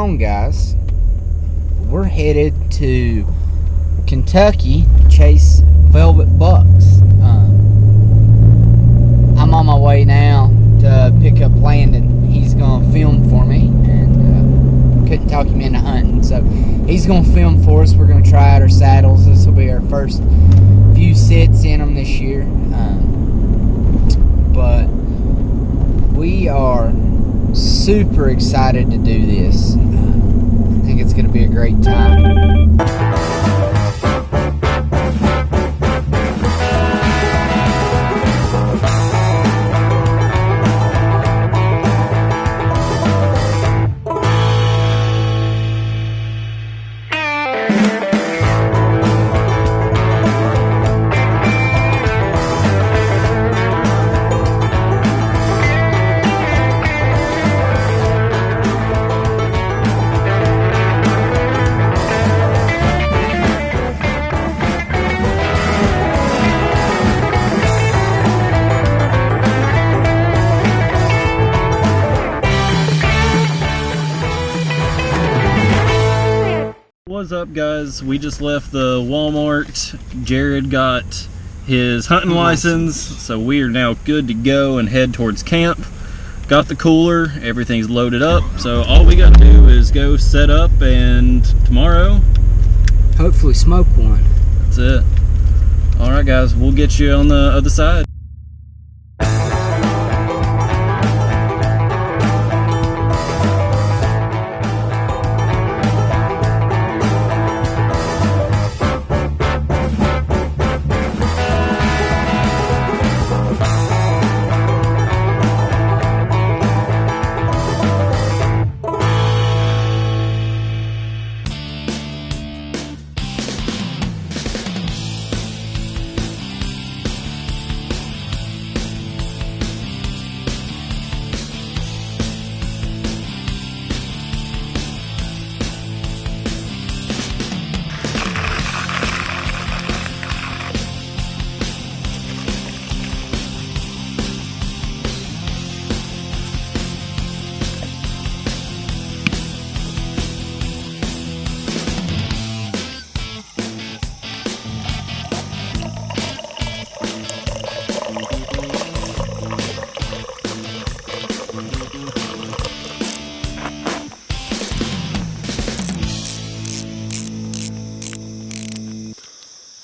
on, guys. We're headed to Kentucky to chase velvet bucks. I'm on my way now to pick up Landon. He's gonna film for me, and couldn't talk him into hunting, so he's gonna film for us. We're gonna try out our saddles. This will be our first few sits in them this year, but we are super excited to do this. I think it's gonna be a great time. What's up, guys? We just left the Walmart. Jared got his hunting license, so we are now good to go and head towards camp. Got the cooler, everything's loaded up, so all we got to do is go set up, and tomorrow hopefully smoke one. That's it. Alright guys, we'll get you on the other side.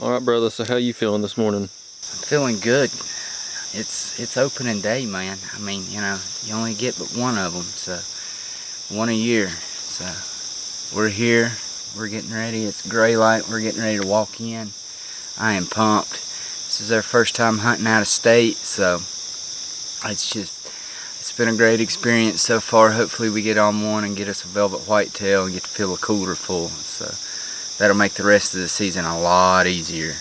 Alright brother, so how you feeling this morning? I'm feeling good. It's opening day, man. I mean, you know, you only get but one of them, so one a year. So we're here, we're getting ready. It's gray light, we're getting ready to walk in. I am pumped. This is our first time hunting out of state, so it's been a great experience so far. Hopefully we get on one and get us a velvet whitetail and get to fill a cooler full. So that'll make the rest of the season a lot easier.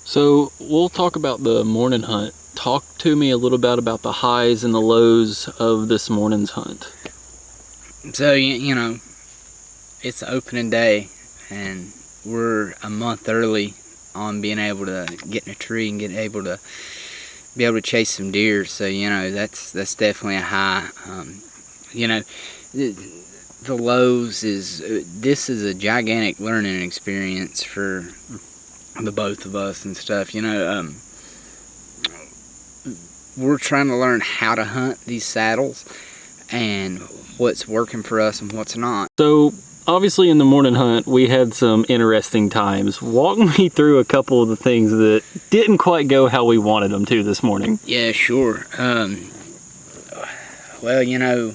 So we'll talk about the morning hunt talk to me a little bit about the highs and the lows of this morning's hunt. So, you know, it's opening day, and we're a month early on being able to get in a tree and be able to chase some deer. So, you know, that's definitely a high. You know, the lows this is a gigantic learning experience for the both of us and stuff. You know, we're trying to learn how to hunt these saddles and what's working for us and what's not. So obviously in the morning hunt we had some interesting times. Walk me through a couple of the things that didn't quite go how we wanted them to this morning. Yeah, sure. Well, you know,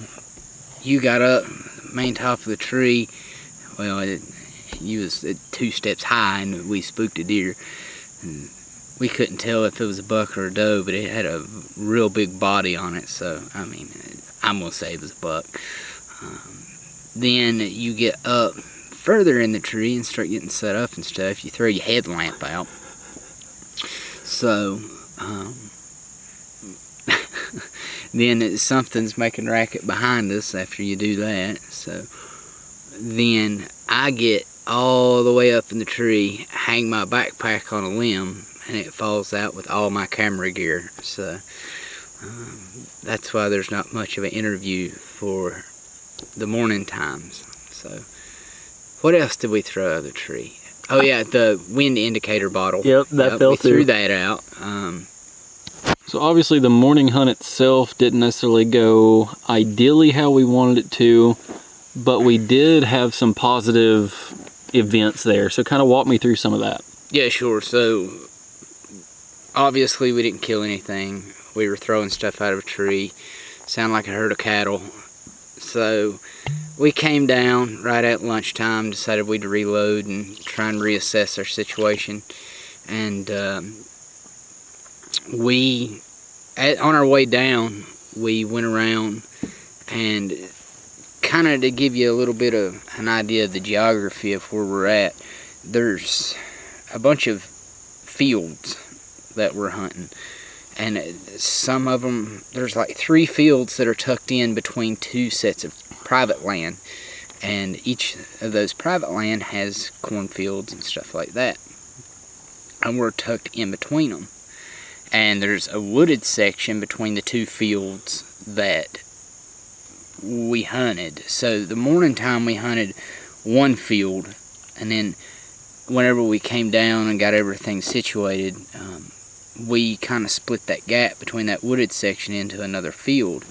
you got up main top of the tree. Well, you was 2 steps high, and we spooked a deer. And we couldn't tell if it was a buck or a doe, but it had a real big body on it. So, I mean, I'm gonna say it was a buck. Then you get up further in the tree and start getting set up and stuff. You throw your headlamp out. So, then something's making racket behind us after you do that. So then I get all the way up in the tree, hang my backpack on a limb, and it falls out with all my camera gear. So that's why there's not much of an interview for the morning times. So what else did we throw out of the tree? Oh yeah, the wind indicator bottle. Yep, that fell we through. threw that out. So obviously the morning hunt itself didn't necessarily go ideally how we wanted it to, but we did have some positive events there. So kind of walk me through some of that. Yeah, sure. So obviously we didn't kill anything. We were throwing stuff out of a tree. Sounded like a herd of cattle. So we came down right at lunchtime, decided we'd reload and try and reassess our situation. And on our way down, we went around, and kind of to give you a little bit of an idea of the geography of where we're at, there's a bunch of fields that we're hunting. And some of them, there's like 3 fields that are tucked in between 2 sets of private land. And each of those private land has cornfields and stuff like that. And we're tucked in between them. And there's a wooded section between the 2 fields that we hunted. So the morning time we hunted one field, and then whenever we came down and got everything situated, we kind of split that gap between that wooded section into another field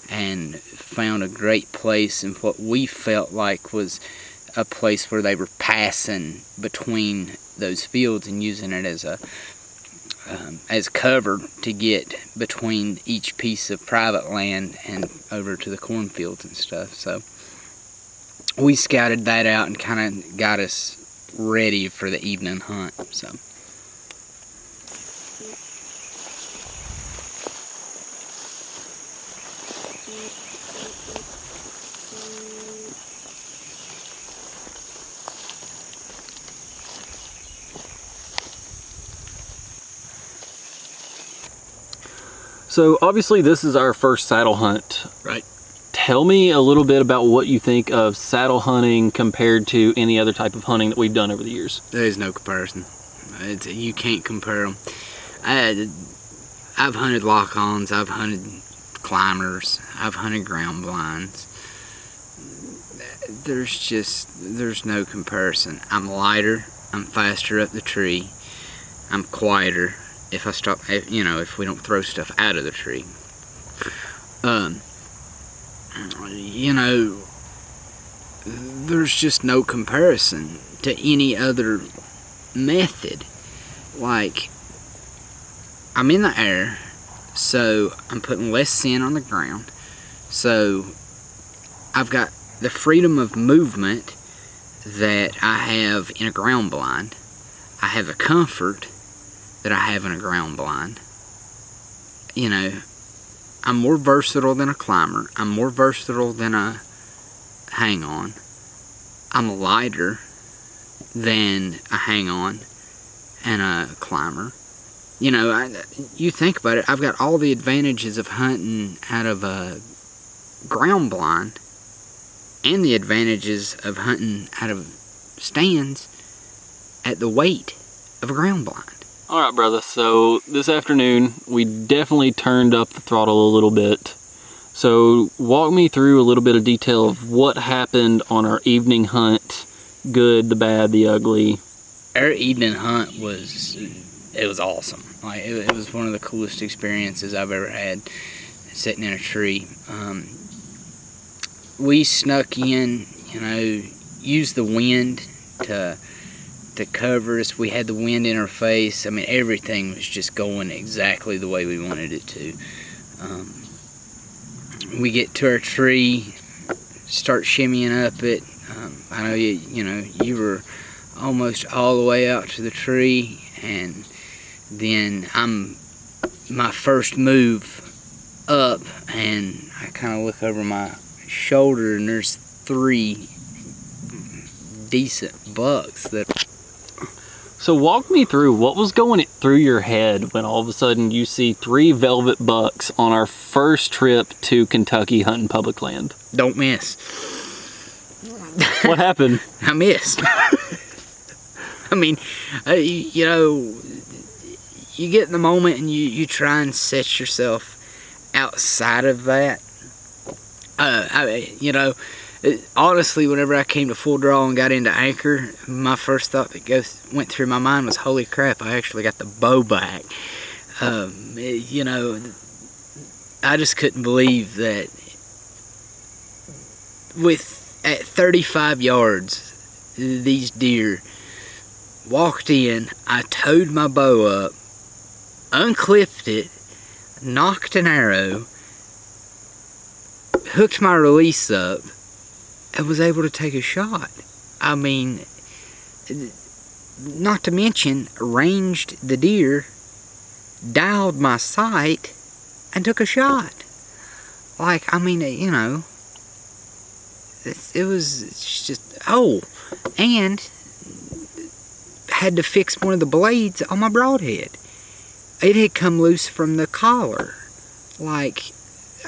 and found a great place in what we felt like was a place where they were passing between those fields and using it as cover to get between each piece of private land and over to the cornfields and stuff. So we scouted that out and kind of got us ready for the evening hunt. So obviously this is our first saddle hunt. Right. Tell me a little bit about what you think of saddle hunting compared to any other type of hunting that we've done over the years. There is no comparison. You can't compare them. I've hunted lock-ons, I've hunted climbers, I've hunted ground blinds. There's no comparison. I'm lighter, I'm faster up the tree, I'm quieter if I stop, you know, if we don't throw stuff out of the tree. You know, there's just no comparison to any other method. Like, I'm in the air, so I'm putting less scent on the ground. So I've got the freedom of movement that I have in a ground blind. I have a comfort that I have in a ground blind. You know, I'm more versatile than a climber. I'm more versatile than a hang-on. I'm lighter than a hang-on and a climber. you know, you think about it, I've got all the advantages of hunting out of a ground blind and the advantages of hunting out of stands at the weight of a ground blind. All right, brother, so this afternoon we definitely turned up the throttle a little bit. So walk me through a little bit of detail of what happened on our evening hunt. Good, the bad, the ugly. Our evening hunt was awesome. Like it was one of the coolest experiences I've ever had, sitting in a tree. We snuck in, you know, used the wind to cover us. We had the wind in our face. I mean, everything was just going exactly the way we wanted it to. We get to our tree, start shimmying up it. I know you were almost all the way out to the tree, and then my first move up, and I kind of look over my shoulder, and there's 3 decent bucks that. So walk me through what was going through your head when all of a sudden you see 3 velvet bucks on our first trip to Kentucky hunting public land. Don't miss. What happened? I missed. I mean, you know, you get in the moment and you try and set yourself outside of that. You know, honestly, whenever I came to full draw and got into anchor, my first thought that went through my mind was, holy crap, I actually got the bow back. You know, I just couldn't believe that at 35 yards, these deer walked in, I towed my bow up, unclipped it, knocked an arrow, hooked my release up, and was able to take a shot. I mean, not to mention, ranged the deer, dialed my sight, and took a shot. Like, I mean, you know, it's just, oh, and had to fix one of the blades on my broadhead. It had come loose from the collar. Like,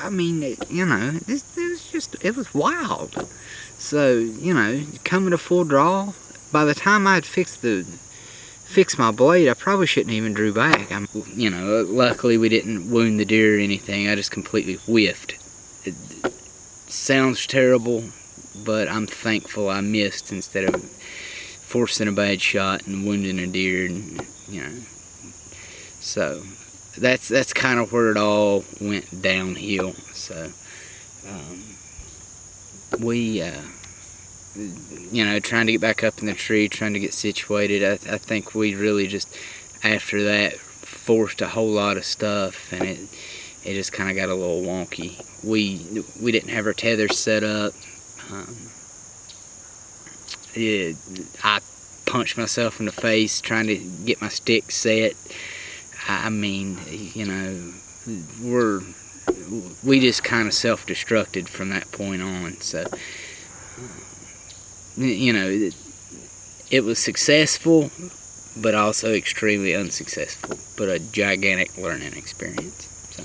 I mean, you know, it was wild. So, you know, coming to full draw, by the time I had fixed my blade, I probably shouldn't even drew back. You know, luckily we didn't wound the deer or anything. I just completely whiffed. It sounds terrible, but I'm thankful I missed instead of forcing a bad shot and wounding a deer, and, you know. So that's kind of where it all went downhill. So we you know, trying to get back up in the tree, trying to get situated. I think we really just, after that, forced a whole lot of stuff, and it just kind of got a little wonky. We didn't have our tethers set up. I punched myself in the face trying to get my stick set. I mean, you know, we just kind of self-destructed from that point on. So, you know, it was successful, but also extremely unsuccessful, but a gigantic learning experience. So.